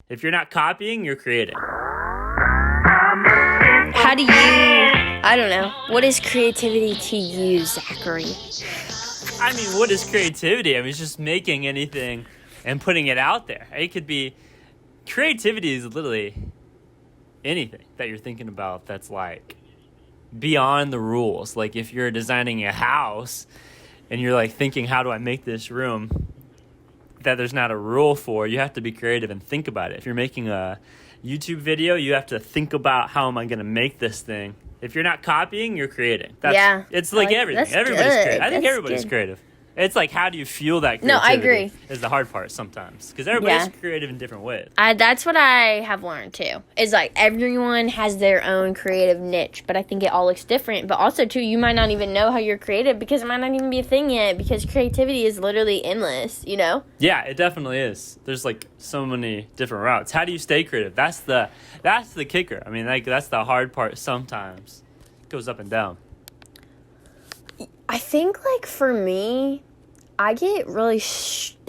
If you're not copying, you're creating. How do you, I don't know, what is creativity to you, Zachary? I mean, what is creativity? I mean, it's just making anything and putting it out there. It could be, creativity is literally anything that you're thinking about that's like beyond the rules. Like if you're designing a house and you're like thinking, how do I make this room that there's not a rule for, you have to be creative and think about it. If you're making a YouTube video, you have to think about, how am I going to make this thing? If you're not copying, you're creating. It's like everything. Everybody's creative. I think everybody's creative. It's like, how do you feel that creativity? No, I agree. Is the hard part sometimes. Because everybody's creative in different ways. That's what I have learned, too. Is like, everyone has their own creative niche, but I think it all looks different. But also, too, you might not even know how you're creative because it might not even be a thing yet, because creativity is literally endless, you know? Yeah, it definitely is. There's like so many different routes. How do you stay creative? That's the kicker. I mean, like, that's the hard part sometimes. It goes up and down. I think, like, for me, I get really,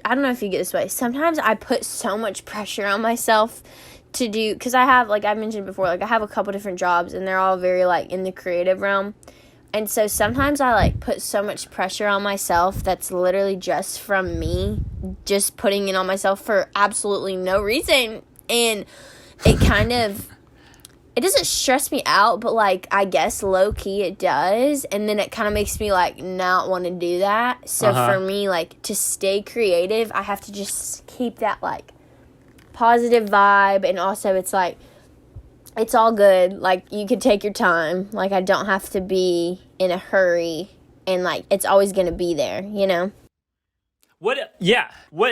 I don't know if you get this way. Sometimes I put so much pressure on myself to do, because I have, like I mentioned before, like I have a couple different jobs and they're all very like in the creative realm. And so sometimes I like put so much pressure on myself that's literally just from me, just putting it on myself for absolutely no reason. And it kind of, it doesn't stress me out, but like I guess low key it does, and then it kind of makes me like not want to do that. So for me, like to stay creative, I have to just keep that like positive vibe, and also it's like it's all good. Like you could take your time. Like I don't have to be in a hurry, and like it's always gonna be there, you know. What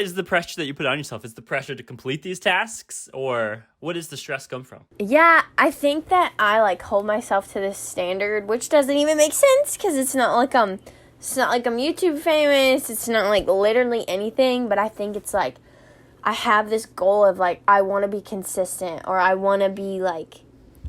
is the pressure that you put on yourself? Is the pressure to complete these tasks, or what does the stress come from? Yeah, I think that I like hold myself to this standard, which doesn't even make sense because it's not like I'm YouTube famous. It's not like literally anything, but I think it's like I have this goal of like I want to be consistent, or I want to be like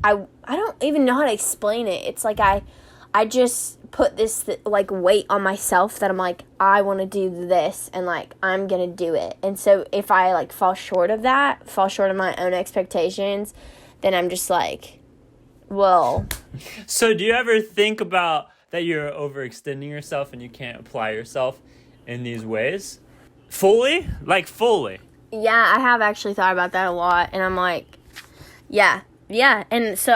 I don't even know how to explain it. It's like I just put this like weight on myself that I'm like, I want to do this, and like I'm gonna do it. And so if I like fall short of my own expectations, then I'm just like, well. So do you ever think about that you're overextending yourself and you can't apply yourself in these ways fully? Yeah, I have actually thought about that a lot, and I'm like, yeah. And so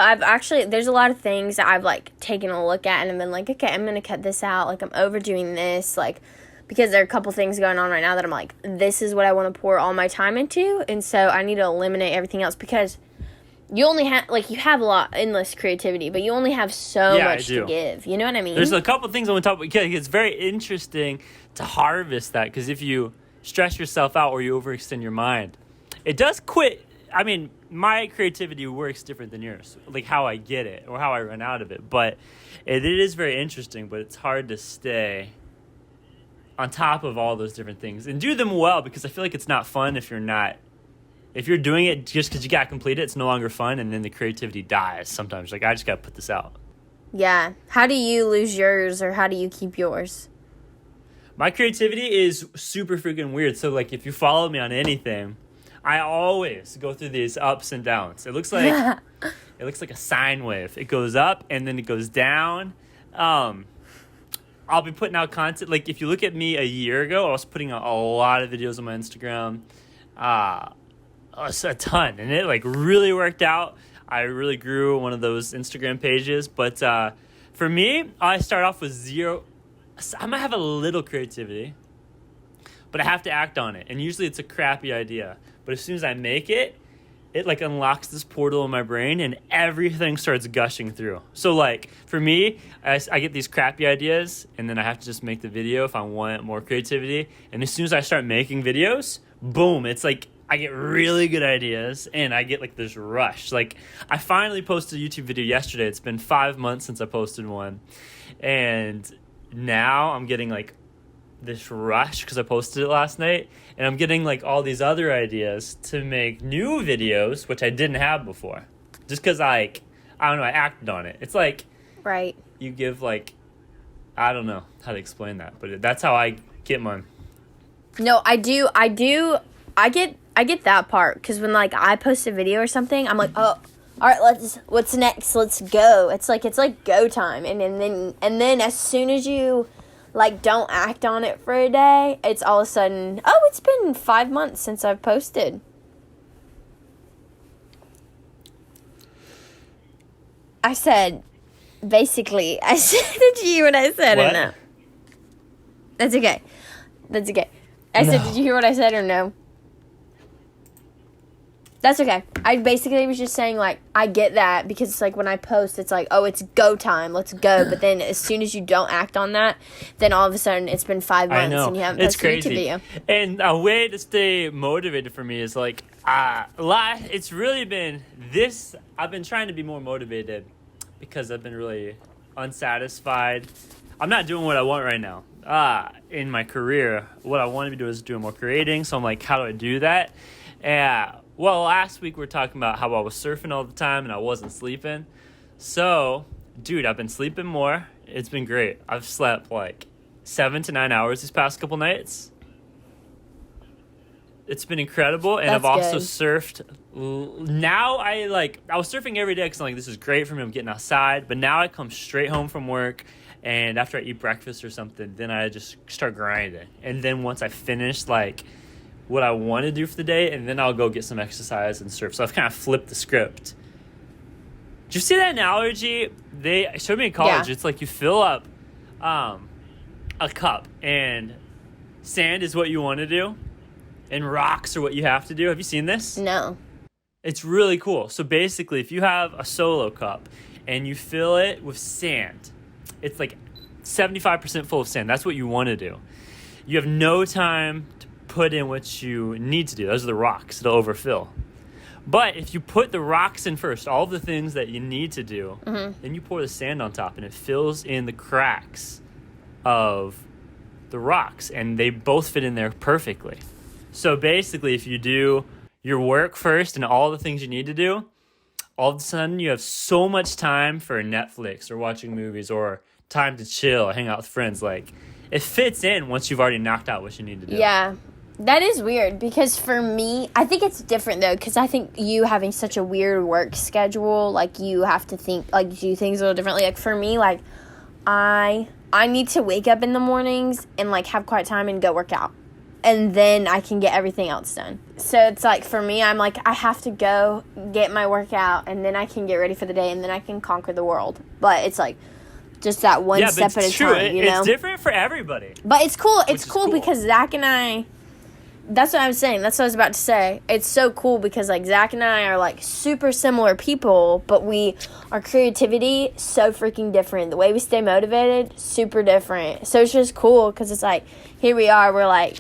there's a lot of things that I've, like, taken a look at and I've been like, okay, I'm going to cut this out. Like, I'm overdoing this, like, because there are a couple things going on right now that I'm like, this is what I want to pour all my time into, and so I need to eliminate everything else, because you only have, like, you have endless creativity, but you only have so much to give. You know what I mean? There's a couple things I want to talk about. Yeah, it's very interesting to harvest that, because if you stress yourself out or you overextend your mind, it does quit. I mean, my creativity works different than yours, like how I get it or how I run out of it. But it is very interesting, but it's hard to stay on top of all those different things and do them well, because I feel like it's not fun if you're doing it just because you got to complete it, it's no longer fun, and then the creativity dies sometimes. Like, I just got to put this out. Yeah. How do you lose yours, or how do you keep yours? My creativity is super freaking weird. So, like, if you follow me on anything, I always go through these ups and downs. It looks like a sine wave. It goes up and then it goes down. I'll be putting out content. Like, if you look at me a year ago, I was putting out a lot of videos on my Instagram. A ton. And it, like, really worked out. I really grew one of those Instagram pages. But for me, I start off with zero. I might have a little creativity, but I have to act on it. And usually it's a crappy idea. But as soon as I make it, it like unlocks this portal in my brain and everything starts gushing through. So like for me, I get these crappy ideas and then I have to just make the video if I want more creativity. And as soon as I start making videos, boom, it's like I get really good ideas and I get like this rush. Like I finally posted a YouTube video yesterday. It's been 5 months since I posted one. And now I'm getting like this rush because I posted it last night, and I'm getting like all these other ideas to make new videos, which I didn't have before, just because I don't know, I acted on it. It's like, right, you give like, I don't know how to explain that, but that's how I get mine. No, I do. I get I get that part, because when, like, I post a video or something, I'm like, oh, all right, what's next? Let's go. It's like go time. And then as soon as you, like, don't act on it for a day, it's all of a sudden, oh, it's been 5 months since I've posted. I said to you what I said what? or no? That's okay. I said, did you hear what I said or no? That's okay. I basically was just saying, like, I get that, because it's like when I post, it's like, oh, it's go time, let's go. But then as soon as you don't act on that, then all of a sudden it's been 5 months and you haven't posted a YouTube video. And a way to stay motivated for me is like, it's really been this. I've been trying to be more motivated because I've been really unsatisfied. I'm not doing what I want right now. In my career, what I want to be doing is doing more creating. So I'm like, how do I do that? Well, last week we were talking about how I was surfing all the time and I wasn't sleeping. So, dude, I've been sleeping more. It's been great. I've slept like 7 to 9 hours these past couple nights. It's been incredible. And I've also surfed. Now I was surfing every day because I'm like, this is great for me. I'm getting outside. But now I come straight home from work. And after I eat breakfast or something, then I just start grinding. And then once I finish, like, what I want to do for the day, and then I'll go get some exercise and surf. So I've kind of flipped the script. Did you see that analogy? They showed me in college. Yeah. It's like you fill up a cup, and sand is what you want to do, and rocks are what you have to do. Have you seen this? No. It's really cool. So basically, if you have a solo cup and you fill it with sand, it's like 75% full of sand. That's what you want to do. You have no time to put in what you need to do. Those are the rocks. It'll overfill. But if you put the rocks in first, all of the things that you need to do, then you pour the sand on top, and it fills in the cracks of the rocks, and they both fit in there perfectly. So basically, if you do your work first and all the things you need to do, all of a sudden you have so much time for Netflix or watching movies or time to chill or hang out with friends. Like, it fits in once you've already knocked out what you need to do. Yeah. That is weird, because for me, I think it's different, though, because I think you having such a weird work schedule, like, you have to think, like, do things a little differently. Like, for me, like, I need to wake up in the mornings and, like, have quiet time and go work out. And then I can get everything else done. So it's like, for me, I'm like, I have to go get my workout, and then I can get ready for the day, and then I can conquer the world. But it's like, just that one step at a time, you know? It's different for everybody. But it's cool. It's cool because Zach and I... That's what I was saying. That's what I was about to say. It's so cool because, like, Zach and I are, like, super similar people, but our creativity, so freaking different. The way we stay motivated, super different. So it's just cool because it's like, here we are, we're like,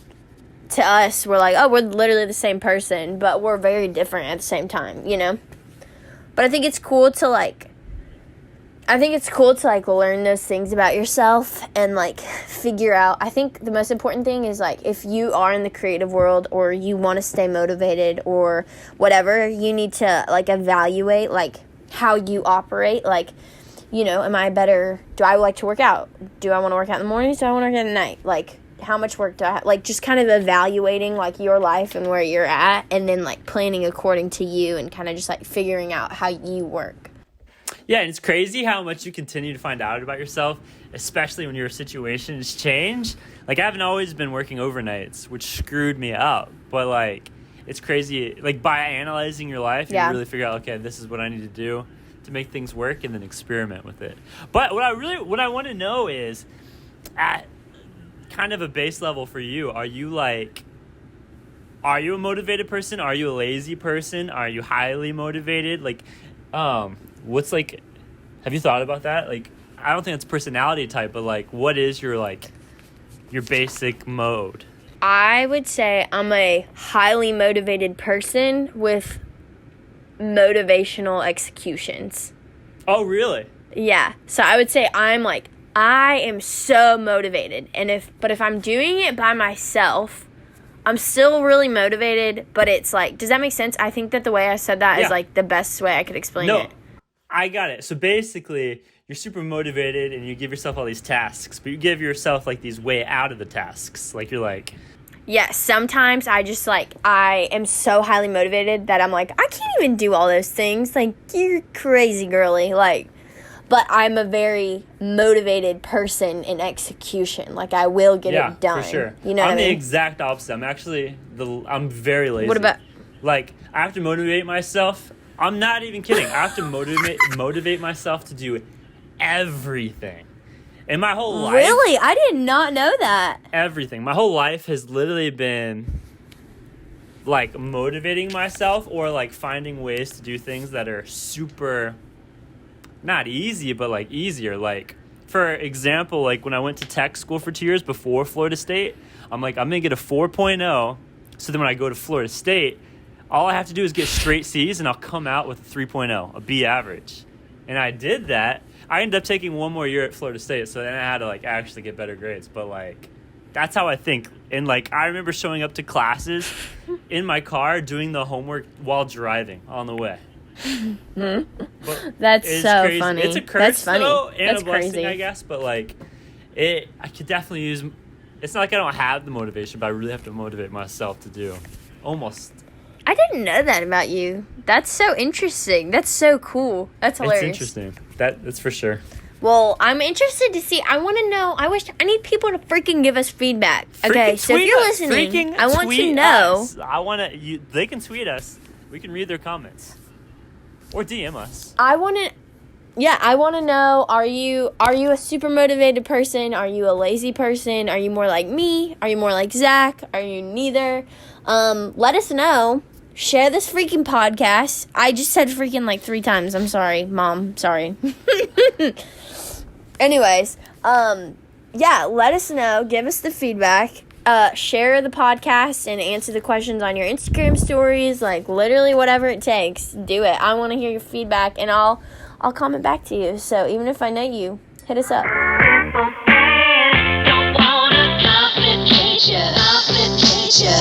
to us, we're like, oh, we're literally the same person, but we're very different at the same time, you know? But I think it's cool to, like, learn those things about yourself and, like, figure out. I think the most important thing is, like, if you are in the creative world or you want to stay motivated or whatever, you need to, like, evaluate, like, how you operate. Like, you know, do I like to work out? Do I want to work out in the mornings? Do I want to work out at night? Like, how much work do I have? Like, just kind of evaluating, like, your life and where you're at, and then, like, planning according to you and kind of just, like, figuring out how you work. Yeah, and it's crazy how much you continue to find out about yourself, especially when your situations change. Like, I haven't always been working overnights, which screwed me up. But, like, it's crazy. Like, by analyzing your life, you really figure out, okay, this is what I need to do to make things work, and then experiment with it. But what I want to know is, at kind of a base level for you, are you a motivated person? Are you a lazy person? Are you highly motivated? Like, what's, like, have you thought about that? Like, I don't think it's personality type, but, like, what is your basic mode? I would say I'm a highly motivated person with motivational executions. Oh, really? Yeah. So I would say I am so motivated. But if I'm doing it by myself, I'm still really motivated, but it's like, does that make sense? I think that the way I said that is, like, the best way I could explain it. I got it. So basically, you're super motivated and you give yourself all these tasks, but you give yourself, like, these way out of the tasks. Like, you're like, Yes, sometimes I just, like, I am so highly motivated that I'm like, I can't even do all those things. Like, you're crazy, girly. Like, but I'm a very motivated person in execution. Like, I will get it done. Yeah, for sure. You know I'm what I mean? the exact opposite. I'm actually, I'm very lazy. What about... Like, I have to motivate myself. I'm not even kidding. I have to motivate myself to do everything. In my whole life. Really? I did not know that. Everything. My whole life has literally been, like, motivating myself or, like, finding ways to do things that are super, not easy, but, like, easier. Like, for example, like, when I went to tech school for 2 years before Florida State, I'm like, I'm going to get a 4.0. So then when I go to Florida State, all I have to do is get straight C's and I'll come out with a 3.0, a B average. And I did that. I ended up taking one more year at Florida State, so then I had to, like, actually get better grades. But, like, that's how I think. And, like, I remember showing up to classes in my car doing the homework while driving on the way. That's so crazy. funny. It's a curse, That's funny. though, and That's a blessing, crazy. I guess. But, like, I could definitely use... It's not like I don't have the motivation, but I really have to motivate myself to do almost... I didn't know that about you. That's so interesting. That's so cool. That's hilarious. It's interesting. That's for sure. Well, I'm interested to see. I want to know. I need people to freaking give us feedback. Okay, Freaking so if tweet you're us. listening, Freaking I want to tweet know. us. I want to. They can tweet us. We can read their comments, or DM us. I want to. Yeah, I want to know. Are you a super motivated person? Are you a lazy person? Are you more like me? Are you more like Zach? Are you neither? Let us know. Share this freaking podcast. I just said freaking like 3 times. I'm sorry, Mom. Sorry. Anyways, yeah, let us know. Give us the feedback. Share the podcast and answer the questions on your Instagram stories. Like, literally whatever it takes. Do it. I want to hear your feedback, and I'll comment back to you. So even if I know you, hit us up.